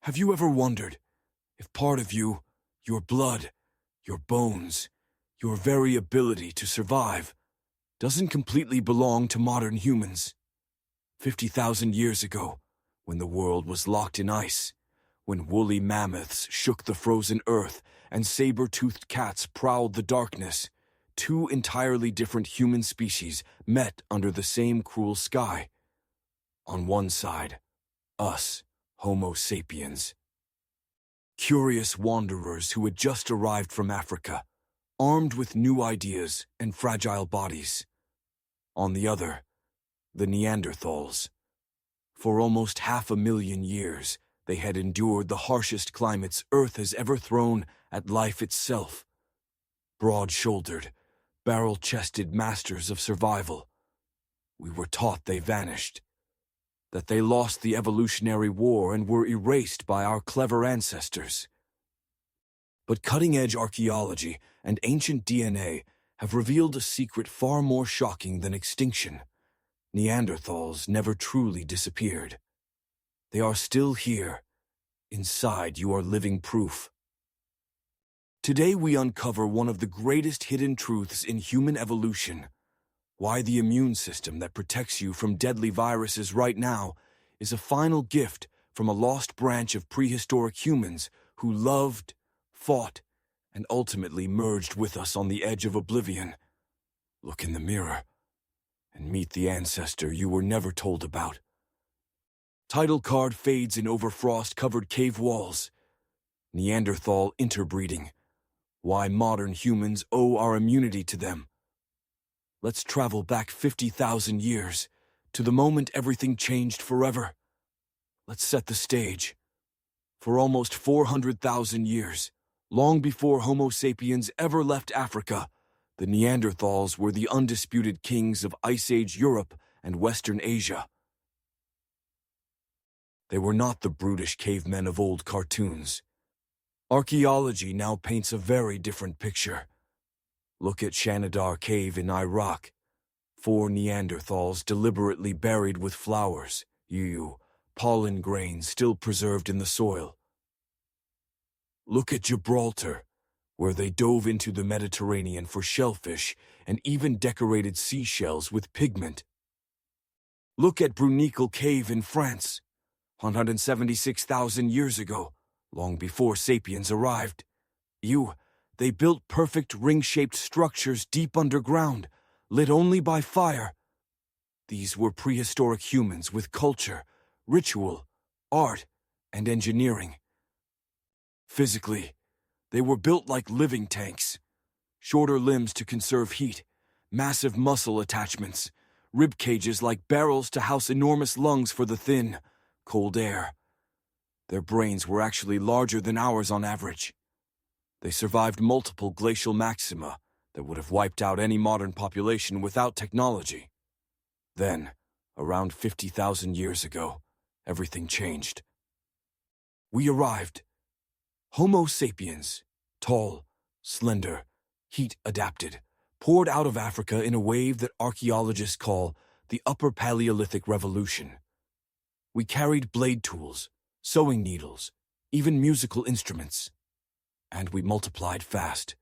Have you ever wondered if part of you, your blood, your bones, your very ability to survive, doesn't completely belong to modern humans? 50,000 years ago, when the world was locked in ice, when woolly mammoths shook the frozen earth and saber-toothed cats prowled the darkness, two entirely different human species met under the same cruel sky. On one side, us, Homo sapiens. Curious wanderers who had just arrived from Africa, armed with new ideas and fragile bodies. On the other, the Neanderthals. For almost 500,000 years, they had endured the harshest climates Earth has ever thrown at life itself. Broad-shouldered, barrel-chested masters of survival. We were taught they vanished, that they lost the evolutionary war and were erased by our clever ancestors. But cutting-edge archaeology and ancient DNA have revealed a secret far more shocking than extinction. Neanderthals never truly disappeared. They are still here. Inside you are living proof. Today we uncover one of the greatest hidden truths in human evolution. Why the immune system that protects you from deadly viruses right now is a final gift from a lost branch of prehistoric humans who loved, fought, and ultimately merged with us on the edge of oblivion. Look in the mirror and meet the ancestor you were never told about. Title card fades in over frost-covered cave walls. Neanderthal interbreeding. Why modern humans owe our immunity to them. Let's travel back 50,000 years, to the moment everything changed forever. Let's set the stage. For almost 400,000 years, long before Homo sapiens ever left Africa, the Neanderthals were the undisputed kings of Ice Age Europe and Western Asia. They were not the brutish cavemen of old cartoons. Archaeology now paints a very different picture. Look at Shanidar Cave in Iraq. 4 Neanderthals deliberately buried with flowers, pollen grains still preserved in the soil. Look at Gibraltar, where they dove into the Mediterranean for shellfish and even decorated seashells with pigment. Look at Bruniquel Cave in France, 176,000 years ago, long before sapiens arrived. They built perfect ring-shaped structures deep underground, lit only by fire. These were prehistoric humans with culture, ritual, art, and engineering. Physically, they were built like living tanks. Shorter limbs to conserve heat, massive muscle attachments, rib cages like barrels to house enormous lungs for the thin, cold air. Their brains were actually larger than ours on average. They survived multiple glacial maxima that would have wiped out any modern population without technology. Then, around 50,000 years ago, everything changed. We arrived. Homo sapiens, tall, slender, heat-adapted, poured out of Africa in a wave that archaeologists call the Upper Paleolithic Revolution. We carried blade tools, sewing needles, even musical instruments. And we multiplied fast.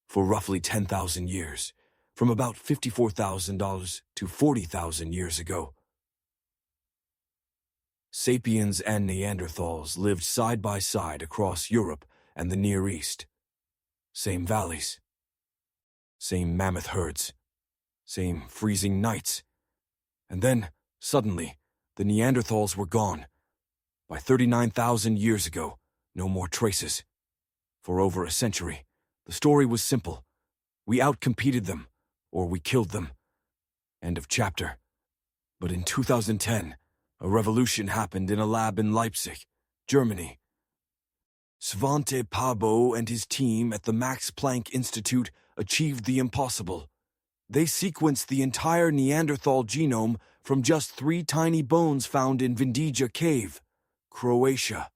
For roughly 10,000 years, from about $54,000 to 40,000 years ago. Sapiens and Neanderthals lived side by side across Europe and the Near East. Same valleys. Same mammoth herds. Same freezing nights. And then, suddenly, the Neanderthals were gone. By 39,000 years ago, no more traces. For over a century, the story was simple. We outcompeted them, or we killed them. End of chapter. But in 2010, a revolution happened in a lab in Leipzig, Germany. Svante Pääbo and his team at the Max Planck Institute achieved the impossible. They sequenced the entire Neanderthal genome from just 3 tiny bones found in Vindija Cave, Croatia.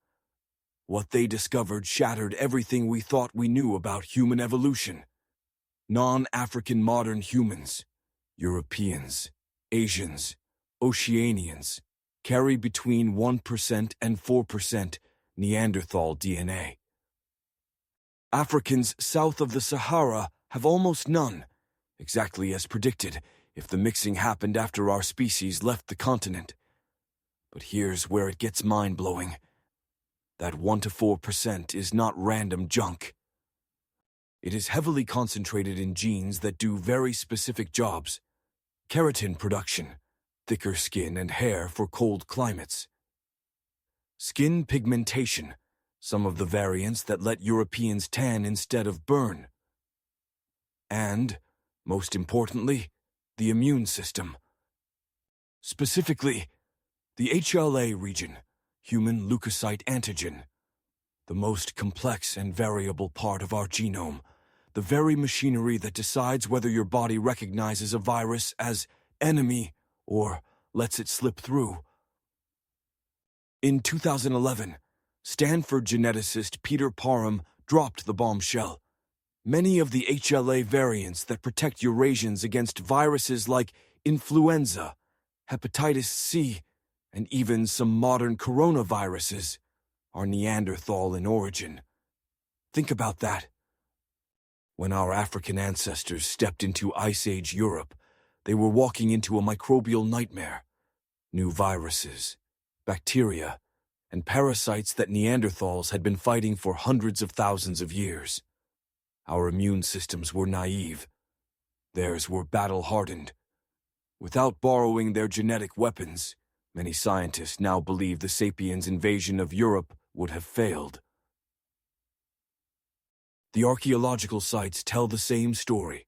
What they discovered shattered everything we thought we knew about human evolution. Non-African modern humans, Europeans, Asians, Oceanians, carry between 1% and 4% Neanderthal DNA. Africans south of the Sahara have almost none, exactly as predicted if the mixing happened after our species left the continent. But here's where it gets mind-blowing. That 1 to 4% is not random junk. It is heavily concentrated in genes that do very specific jobs. Keratin production, thicker skin and hair for cold climates. Skin pigmentation, some of the variants that let Europeans tan instead of burn. And, most importantly, the immune system. Specifically, the HLA region, human leukocyte antigen, the most complex and variable part of our genome, the very machinery that decides whether your body recognizes a virus as enemy or lets it slip through. In 2011, Stanford geneticist Peter Parham dropped the bombshell. Many of the HLA variants that protect Eurasians against viruses like influenza, hepatitis C, and even some modern coronaviruses are Neanderthal in origin. Think about that. When our African ancestors stepped into Ice Age Europe, they were walking into a microbial nightmare. New viruses, bacteria, and parasites that Neanderthals had been fighting for hundreds of thousands of years. Our immune systems were naive. Theirs were battle-hardened. Without borrowing their genetic weapons, many scientists now believe the sapiens' invasion of Europe would have failed. The archaeological sites tell the same story.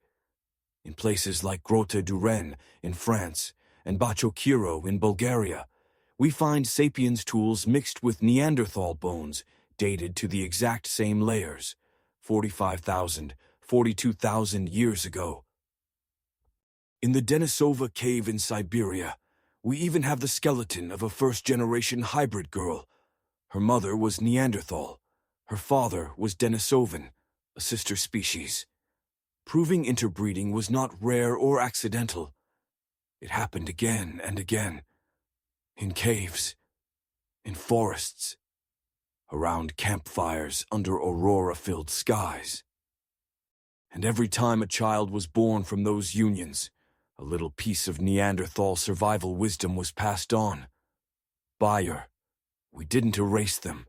In places like Grotte du Renne in France and Bachokiro in Bulgaria, we find sapiens tools mixed with Neanderthal bones dated to the exact same layers, 45,000, 42,000 years ago. In the Denisova cave in Siberia, we even have the skeleton of a first-generation hybrid girl. Her mother was Neanderthal. Her father was Denisovan, a sister species. Proving interbreeding was not rare or accidental. It happened again and again. In caves, in forests, around campfires under aurora-filled skies. And every time a child was born from those unions, a little piece of Neanderthal survival wisdom was passed on. Bayer, we didn't erase them.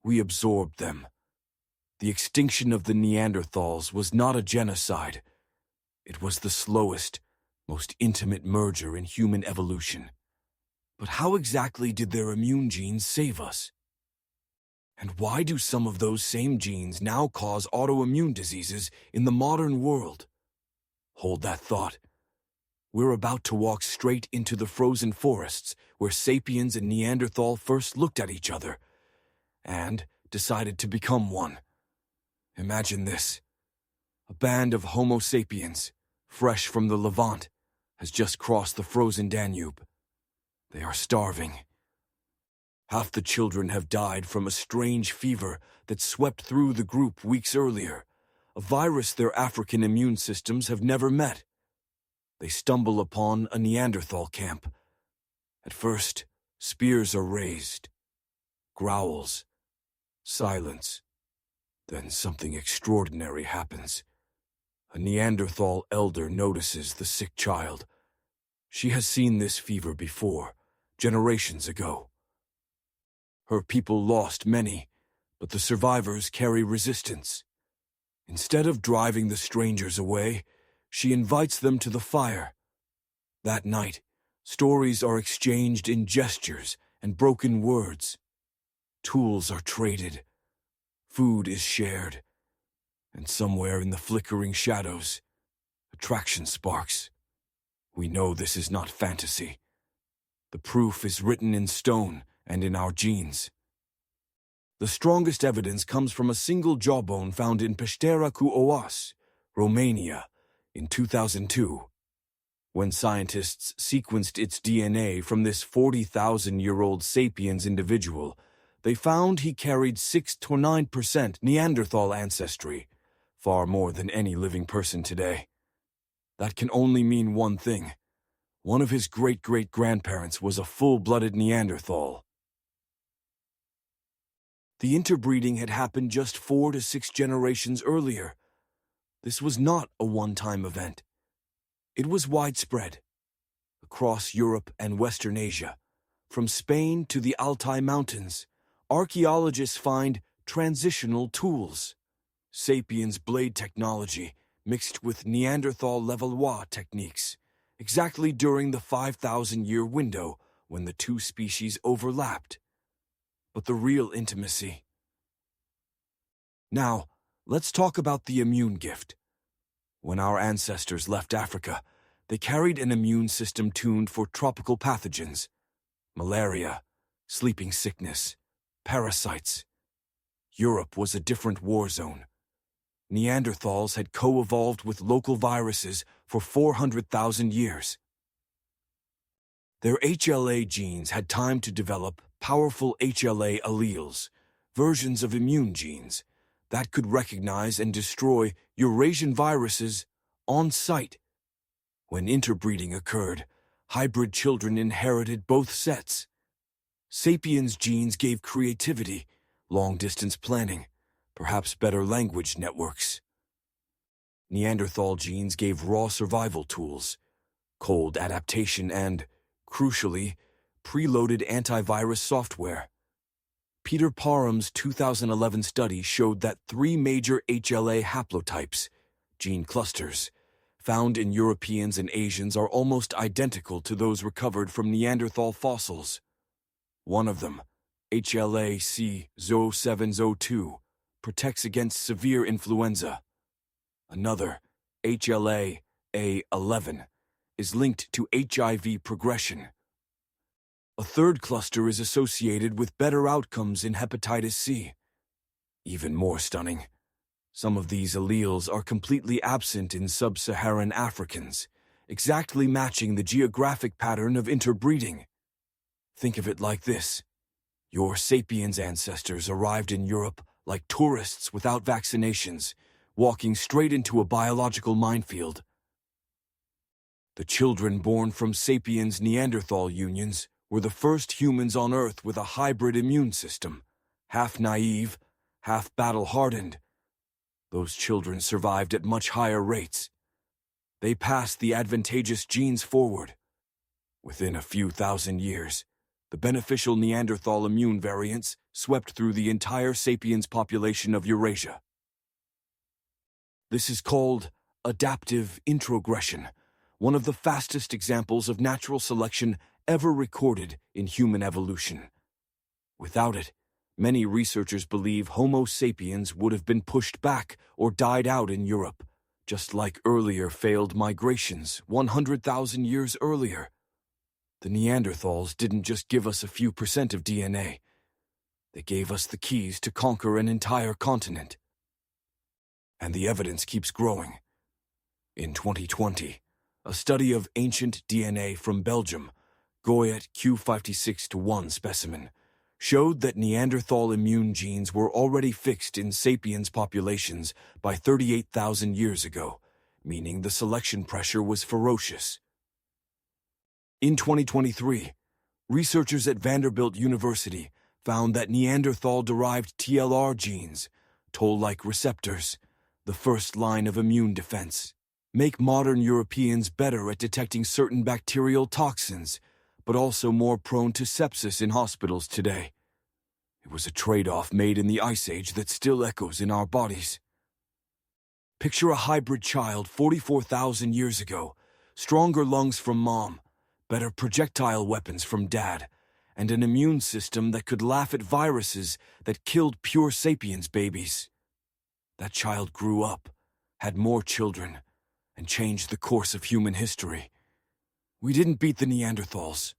We absorbed them. The extinction of the Neanderthals was not a genocide. It was the slowest, most intimate merger in human evolution. But how exactly did their immune genes save us? And why do some of those same genes now cause autoimmune diseases in the modern world? Hold that thought. We're about to walk straight into the frozen forests where sapiens and Neanderthal first looked at each other and decided to become one. Imagine this. A band of Homo sapiens, fresh from the Levant, has just crossed the frozen Danube. They are starving. Half the children have died from a strange fever that swept through the group weeks earlier, a virus their African immune systems have never met. They stumble upon a Neanderthal camp. At first, spears are raised. Growls. Silence. Then something extraordinary happens. A Neanderthal elder notices the sick child. She has seen this fever before, generations ago. Her people lost many, but the survivors carry resistance. Instead of driving the strangers away, she invites them to the fire. That night, stories are exchanged in gestures and broken words. Tools are traded. Food is shared. And somewhere in the flickering shadows, attraction sparks. We know this is not fantasy. The proof is written in stone and in our genes. The strongest evidence comes from a single jawbone found in Peștera cu Oas, Romania, in 2002. When scientists sequenced its DNA from this 40,000-year-old sapiens individual, they found he carried 6 to 9% Neanderthal ancestry, far more than any living person today. That can only mean one thing. One of his great-great-grandparents was a full-blooded Neanderthal. The interbreeding had happened just 4 to 6 generations earlier. This was not a one-time event. It was widespread. Across Europe and Western Asia, from Spain to the Altai Mountains, archaeologists find transitional tools. Sapiens blade technology mixed with Neanderthal Levallois techniques, exactly during the 5,000-year window when the two species overlapped. But the real intimacy. Now, let's talk about the immune gift. When our ancestors left Africa, they carried an immune system tuned for tropical pathogens, malaria, sleeping sickness, parasites. Europe was a different war zone. Neanderthals had co-evolved with local viruses for 400,000 years. Their HLA genes had time to develop powerful HLA alleles, versions of immune genes, that could recognize and destroy Eurasian viruses on sight. When interbreeding occurred, hybrid children inherited both sets. Sapiens genes gave creativity, long-distance planning, perhaps better language networks. Neanderthal genes gave raw survival tools, cold adaptation and, crucially, preloaded antivirus software. Peter Parham's 2011 study showed that 3 major HLA haplotypes, gene clusters, found in Europeans and Asians are almost identical to those recovered from Neanderthal fossils. One of them, HLA C0702, protects against severe influenza. Another, HLA A11, is linked to HIV progression. A third cluster is associated with better outcomes in hepatitis C. Even more stunning, some of these alleles are completely absent in sub-Saharan Africans, exactly matching the geographic pattern of interbreeding. Think of it like this. Your sapiens ancestors arrived in Europe like tourists without vaccinations, walking straight into a biological minefield. The children born from sapiens Neanderthal unions were the first humans on Earth with a hybrid immune system, half naive, half battle-hardened. Those children survived at much higher rates. They passed the advantageous genes forward. Within a few thousand years, the beneficial Neanderthal immune variants swept through the entire sapiens population of Eurasia. This is called adaptive introgression, one of the fastest examples of natural selection ever recorded in human evolution. Without it, many researchers believe Homo sapiens would have been pushed back or died out in Europe, just like earlier failed migrations 100,000 years earlier. The Neanderthals didn't just give us a few % of DNA. They gave us the keys to conquer an entire continent. And the evidence keeps growing. In 2020, a study of ancient DNA from Belgium, Goyet Q56-1 specimen, showed that Neanderthal immune genes were already fixed in sapiens populations by 38,000 years ago, meaning the selection pressure was ferocious. In 2023, researchers at Vanderbilt University found that Neanderthal-derived TLR genes, toll-like receptors, the first line of immune defense, make modern Europeans better at detecting certain bacterial toxins, but also more prone to sepsis in hospitals today. It was a trade-off made in the Ice Age that still echoes in our bodies. Picture a hybrid child 44,000 years ago, stronger lungs from mom, better projectile weapons from dad, and an immune system that could laugh at viruses that killed pure sapiens babies. That child grew up, had more children, and changed the course of human history. We didn't beat the Neanderthals.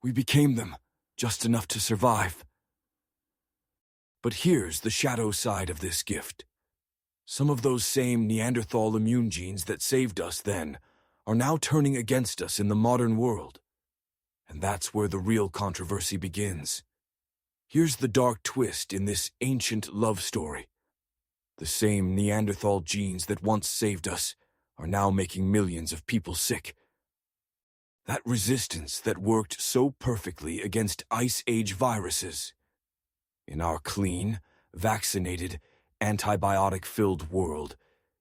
We became them, just enough to survive. But here's the shadow side of this gift. Some of those same Neanderthal immune genes that saved us then are now turning against us in the modern world. And that's where the real controversy begins. Here's the dark twist in this ancient love story. The same Neanderthal genes that once saved us are now making millions of people sick. That resistance that worked so perfectly against Ice Age viruses, In our clean, vaccinated, antibiotic-filled world,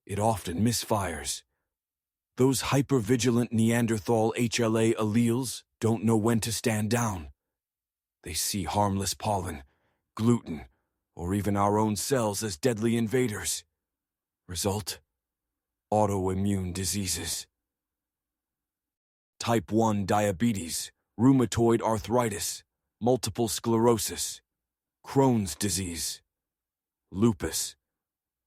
it often misfires. Those hypervigilant Neanderthal HLA alleles don't know when to stand down. They see harmless pollen, gluten, or even our own cells as deadly invaders. Result: autoimmune diseases. Type 1 diabetes, rheumatoid arthritis, multiple sclerosis, Crohn's disease, lupus.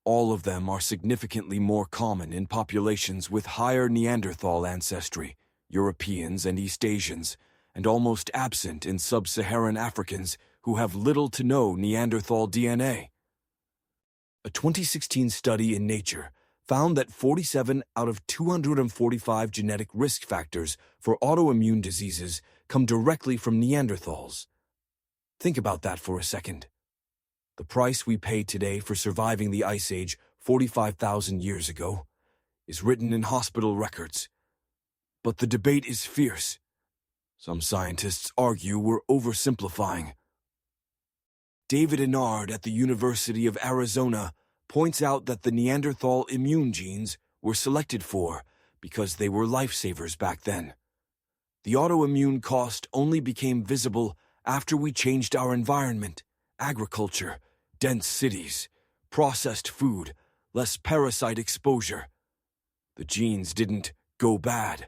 All of them are significantly more common in populations with higher Neanderthal ancestry, Europeans and East Asians, and almost absent in sub-Saharan Africans who have little to no Neanderthal DNA. A 2016 study in Nature found that 47 out of 245 genetic risk factors for autoimmune diseases come directly from Neanderthals. Think about that for a second. The price we pay today for surviving the Ice Age 45,000 years ago is written in hospital records. But the debate is fierce. Some scientists argue we're oversimplifying. David Inard at the University of Arizona points out that the Neanderthal immune genes were selected for because they were lifesavers back then. The autoimmune cost only became visible after we changed our environment: agriculture, dense cities, processed food, less parasite exposure. The genes didn't go bad.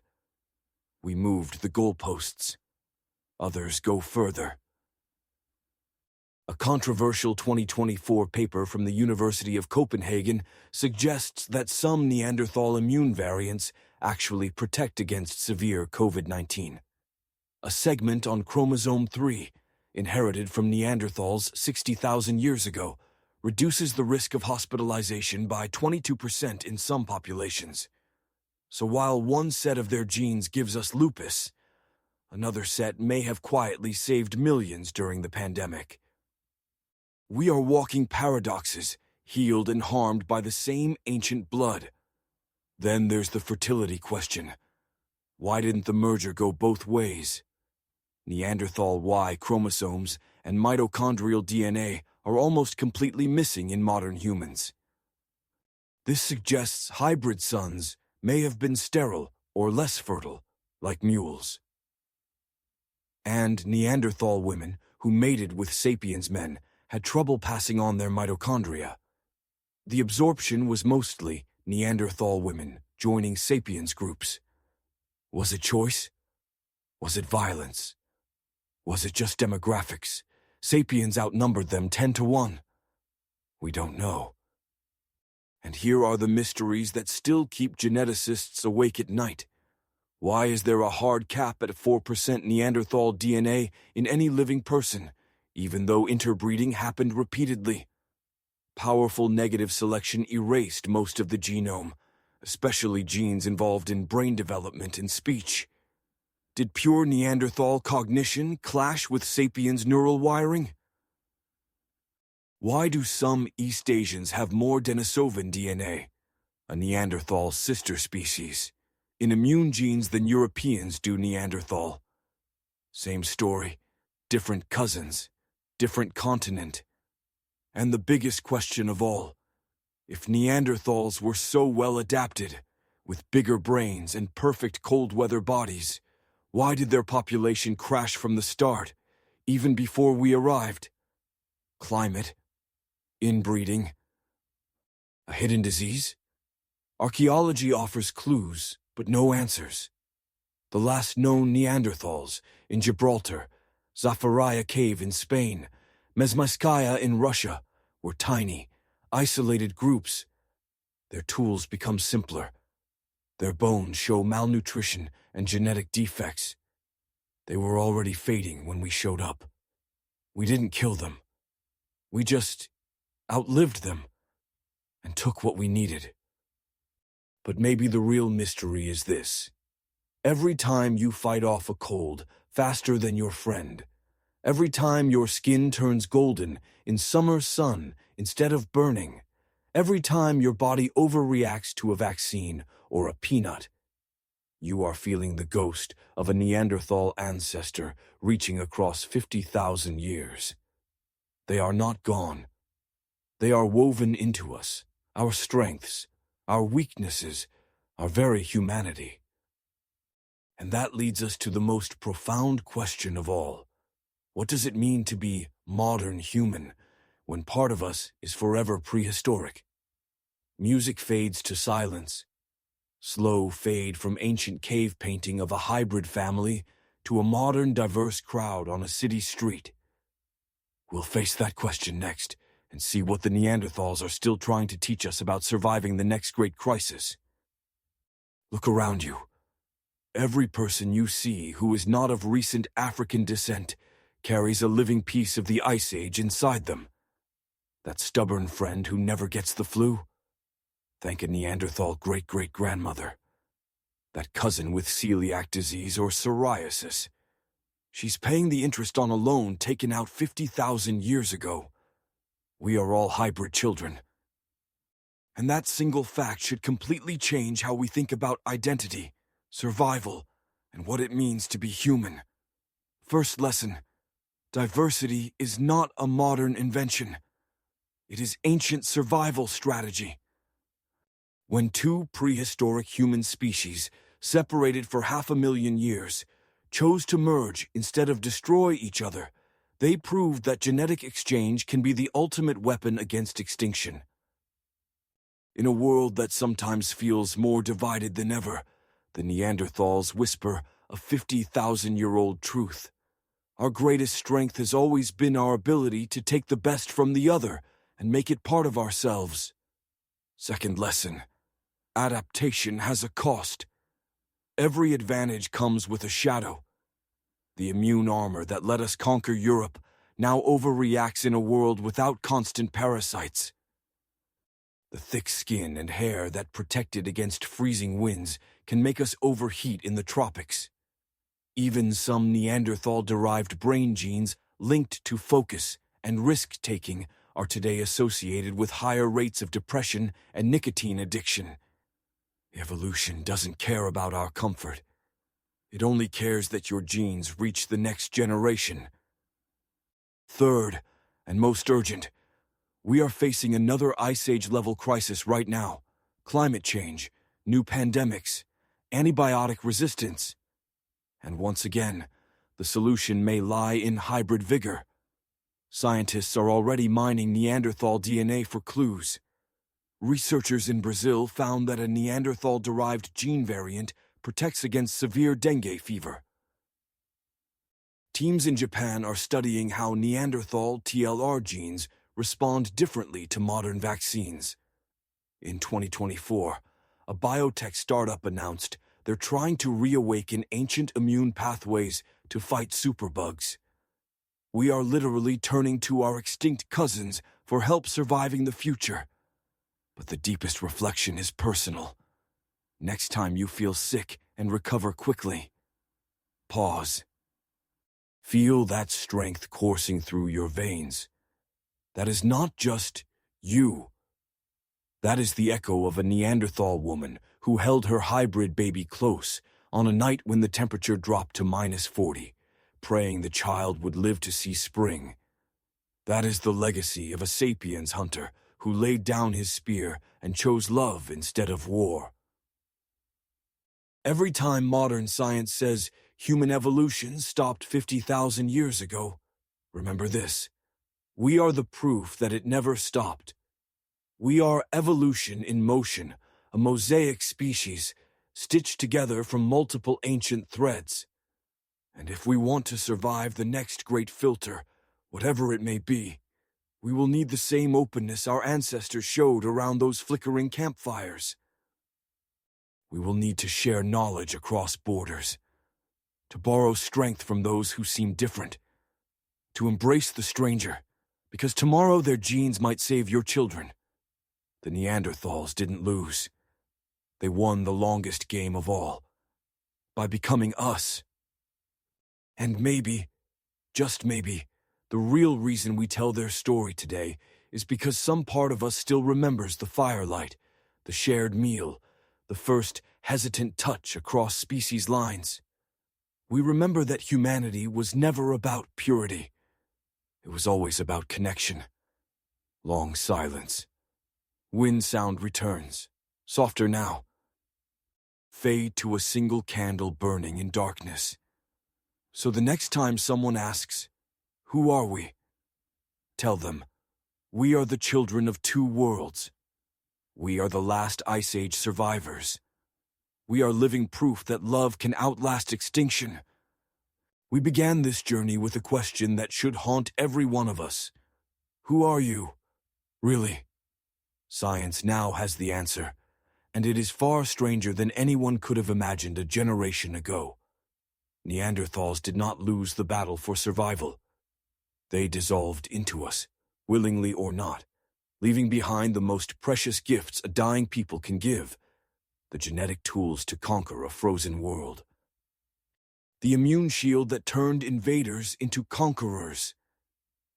We moved the goalposts. Others go further. A controversial 2024 paper from the University of Copenhagen suggests that some Neanderthal immune variants actually protect against severe COVID-19. A segment on chromosome 3, inherited from Neanderthals 60,000 years ago, reduces the risk of hospitalization by 22% in some populations. So while one set of their genes gives us lupus, another set may have quietly saved millions during the pandemic. We are walking paradoxes, healed and harmed by the same ancient blood. Then there's the fertility question. Why didn't the merger go both ways? Neanderthal Y chromosomes and mitochondrial DNA are almost completely missing in modern humans. This suggests hybrid sons may have been sterile or less fertile, like mules. And Neanderthal women who mated with sapiens men had trouble passing on their mitochondria. The absorption was mostly Neanderthal women joining sapiens groups. Was it choice? Was it violence? Was it just demographics? Sapiens outnumbered them 10 to 1. We don't know. And here are the mysteries that still keep geneticists awake at night. Why is there a hard cap at 4% Neanderthal DNA in any living person, even though interbreeding happened repeatedly? Powerful negative selection erased most of the genome, especially genes involved in brain development and speech. Did pure Neanderthal cognition clash with sapiens' neural wiring? Why do some East Asians have more Denisovan DNA, a Neanderthal sister species, in immune genes than Europeans do Neanderthal? Same story, different cousins, different continent. And the biggest question of all, if Neanderthals were so well adapted, with bigger brains and perfect cold-weather bodies, why did their population crash from the start, even before we arrived? Climate? Inbreeding? A hidden disease? Archaeology offers clues, but no answers. The last known Neanderthals in Gibraltar, Zafaria Cave in Spain, Mezmaiskaya in Russia, were tiny, isolated groups. Their tools become simpler. Their bones show malnutrition and genetic defects. They were already fading when we showed up. We didn't kill them. We just outlived them and took what we needed. But maybe the real mystery is this. Every time you fight off a cold faster than your friend, every time your skin turns golden in summer sun instead of burning, every time your body overreacts to a vaccine or a peanut, you are feeling the ghost of a Neanderthal ancestor reaching across 50,000 years. They are not gone. They are woven into us, our strengths, our weaknesses, our very humanity. And that leads us to the most profound question of all. What does it mean to be modern human when part of us is forever prehistoric? Music fades to silence. Slow fade from ancient cave painting of a hybrid family to a modern diverse crowd on a city street. We'll face that question next and see what the Neanderthals are still trying to teach us about surviving the next great crisis. Look around you. Every person you see who is not of recent African descent carries a living piece of the Ice Age inside them. That stubborn friend who never gets the flu? Thank a Neanderthal great-great-grandmother. That cousin with celiac disease or psoriasis. She's paying the interest on a loan taken out 50,000 years ago. We are all hybrid children. And that single fact should completely change how we think about identity, survival, and what it means to be human. First lesson: diversity is not a modern invention. It is ancient survival strategy. When two prehistoric human species, separated for 500,000 years, chose to merge instead of destroy each other, they proved that genetic exchange can be the ultimate weapon against extinction. In a world that sometimes feels more divided than ever, the Neanderthals whisper a 50,000-year-old truth. Our greatest strength has always been our ability to take the best from the other and make it part of ourselves. Second lesson: adaptation has a cost. Every advantage comes with a shadow. The immune armor that let us conquer Europe now overreacts in a world without constant parasites. The thick skin and hair that protected against freezing winds can make us overheat in the tropics. Even some Neanderthal-derived brain genes linked to focus and risk-taking are today associated with higher rates of depression and nicotine addiction. Evolution doesn't care about our comfort. It only cares that your genes reach the next generation. Third, and most urgent, we are facing another Ice Age-level crisis right now. Climate change, new pandemics, antibiotic resistance. And once again, the solution may lie in hybrid vigor. Scientists are already mining Neanderthal DNA for clues. Researchers in Brazil found that a Neanderthal-derived gene variant protects against severe dengue fever. Teams in Japan are studying how Neanderthal TLR genes respond differently to modern vaccines. In 2024, a biotech startup announced they're trying to reawaken ancient immune pathways to fight superbugs. We are literally turning to our extinct cousins for help surviving the future. But the deepest reflection is personal. Next time you feel sick and recover quickly, pause. Feel that strength coursing through your veins. That is not just you. That is the echo of a Neanderthal woman who held her hybrid baby close on a night when the temperature dropped to -40, praying the child would live to see spring. That is the legacy of a sapiens hunter who laid down his spear and chose love instead of war. Every time modern science says human evolution stopped 50,000 years ago, remember this: we are the proof that it never stopped. We are evolution in motion, a mosaic species stitched together from multiple ancient threads. And if we want to survive the next great filter, whatever it may be, we will need the same openness our ancestors showed around those flickering campfires. We will need to share knowledge across borders, to borrow strength from those who seem different, to embrace the stranger, because tomorrow their genes might save your children. The Neanderthals didn't lose. They won the longest game of all, by becoming us. And maybe, just maybe, the real reason we tell their story today is because some part of us still remembers the firelight, the shared meal, the first hesitant touch across species lines. We remember that humanity was never about purity. It was always about connection. Long silence. Wind sound returns, softer now. Fade to a single candle burning in darkness. So the next time someone asks, "Who are we?" tell them, "We are the children of two worlds. We are the last Ice Age survivors. We are living proof that love can outlast extinction." We began this journey with a question that should haunt every one of us. Who are you? Really? Science now has the answer, and it is far stranger than anyone could have imagined a generation ago. Neanderthals did not lose the battle for survival. They dissolved into us, willingly or not, leaving behind the most precious gifts a dying people can give, the genetic tools to conquer a frozen world. The immune shield that turned invaders into conquerors.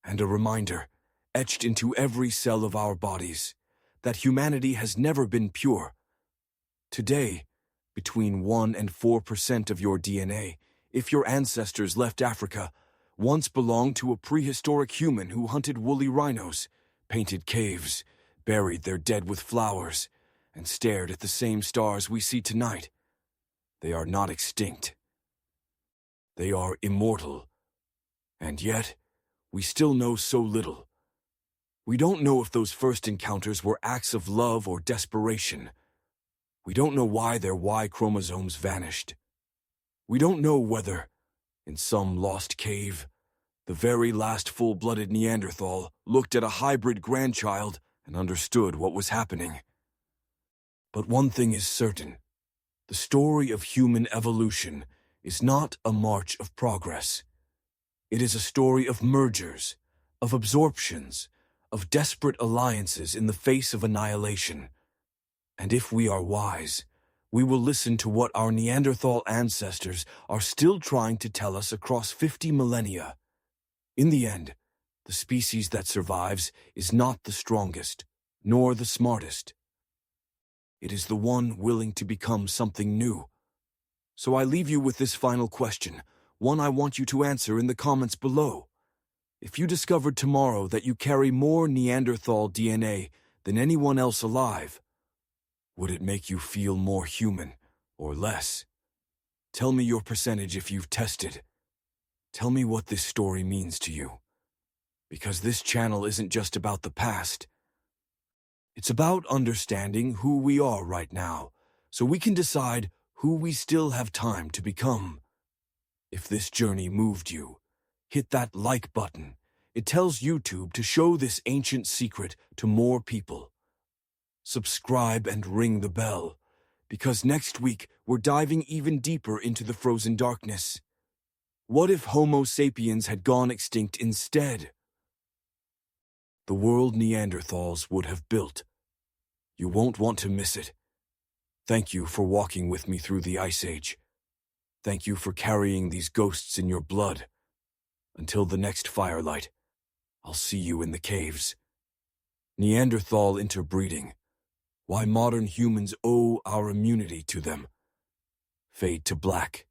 And a reminder, etched into every cell of our bodies, that humanity has never been pure. Today, between 1 and 4% of your DNA, if your ancestors left Africa, once belonged to a prehistoric human who hunted woolly rhinos, painted caves, buried their dead with flowers, and stared at the same stars we see tonight. They are not extinct. They are immortal. And yet, we still know so little. We don't know if those first encounters were acts of love or desperation. We don't know why their Y chromosomes vanished. We don't know whether, in some lost cave, the very last full-blooded Neanderthal looked at a hybrid grandchild and understood what was happening. But one thing is certain. The story of human evolution is not a march of progress. It is a story of mergers, of absorptions, of desperate alliances in the face of annihilation. And if we are wise, we will listen to what our Neanderthal ancestors are still trying to tell us across 50 millennia. In the end, the species that survives is not the strongest, nor the smartest. It is the one willing to become something new. So I leave you with this final question, one I want you to answer in the comments below. If you discovered tomorrow that you carry more Neanderthal DNA than anyone else alive, would it make you feel more human or less? Tell me your percentage if you've tested. Tell me what this story means to you. Because this channel isn't just about the past. It's about understanding who we are right now, so we can decide who we still have time to become. If this journey moved you, hit that like button. It tells YouTube to show this ancient secret to more people. Subscribe and ring the bell, because next week we're diving even deeper into the frozen darkness. What if Homo sapiens had gone extinct instead? The world Neanderthals would have built. You won't want to miss it. Thank you for walking with me through the Ice Age. Thank you for carrying these ghosts in your blood. Until the next firelight, I'll see you in the caves. Neanderthal interbreeding. Why modern humans owe our immunity to them. Fade to black.